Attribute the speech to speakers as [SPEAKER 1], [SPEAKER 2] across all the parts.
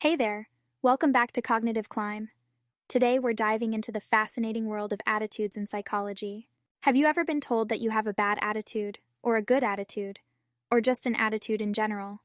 [SPEAKER 1] Hey there, welcome back to Cognitive Climb. Today we're diving into the fascinating world of attitudes in psychology. Have you ever been told that you have a bad attitude, or a good attitude, or just an attitude in general?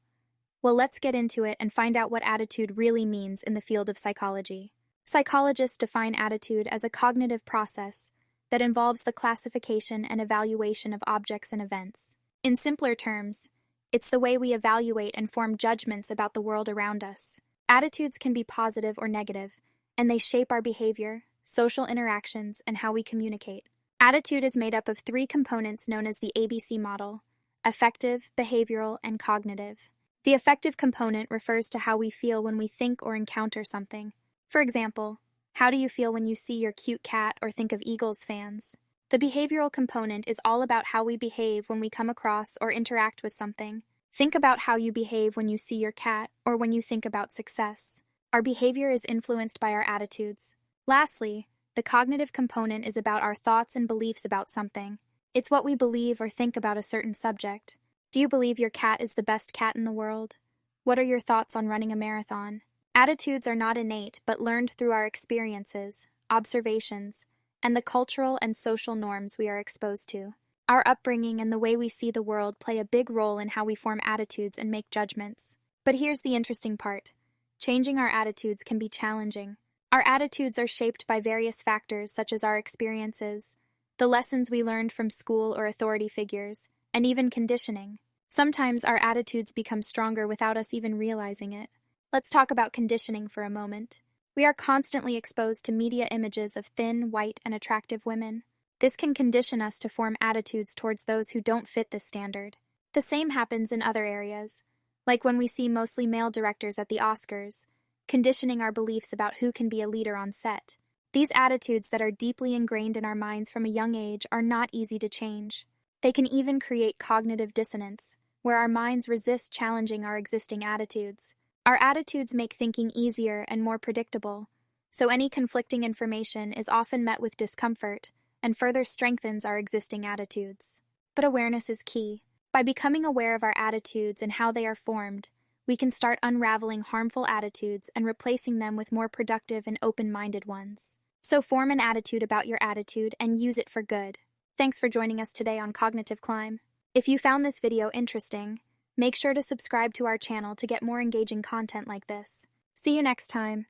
[SPEAKER 1] Well, let's get into it and find out what attitude really means in the field of psychology. Psychologists define attitude as a cognitive process that involves the classification and evaluation of objects and events. In simpler terms, it's the way we evaluate and form judgments about the world around us. Attitudes can be positive or negative, and they shape our behavior, social interactions, and how we communicate. Attitude is made up of three components known as the ABC model: affective, behavioral, and cognitive. The affective component refers to how we feel when we think or encounter something. For example, how do you feel when you see your cute cat or think of Eagles fans? The behavioral component is all about how we behave when we come across or interact with something. Think about how you behave when you see your cat or when you think about success. Our behavior is influenced by our attitudes. Lastly, the cognitive component is about our thoughts and beliefs about something. It's what we believe or think about a certain subject. Do you believe your cat is the best cat in the world? What are your thoughts on running a marathon? Attitudes are not innate but learned through our experiences, observations, and the cultural and social norms we are exposed to. Our upbringing and the way we see the world play a big role in how we form attitudes and make judgments. But here's the interesting part. Changing our attitudes can be challenging. Our attitudes are shaped by various factors such as our experiences, the lessons we learned from school or authority figures, and even conditioning. Sometimes our attitudes become stronger without us even realizing it. Let's talk about conditioning for a moment. We are constantly exposed to media images of thin, white, and attractive women. This can condition us to form attitudes towards those who don't fit this standard. The same happens in other areas, like when we see mostly male directors at the Oscars, conditioning our beliefs about who can be a leader on set. These attitudes that are deeply ingrained in our minds from a young age are not easy to change. They can even create cognitive dissonance, where our minds resist challenging our existing attitudes. Our attitudes make thinking easier and more predictable, so any conflicting information is often met with discomfort and further strengthens our existing attitudes. But awareness is key. By becoming aware of our attitudes and how they are formed, we can start unraveling harmful attitudes and replacing them with more productive and open-minded ones. So form an attitude about your attitude and use it for good. Thanks for joining us today on Cognitive Climb. If you found this video interesting, make sure to subscribe to our channel to get more engaging content like this. See you next time.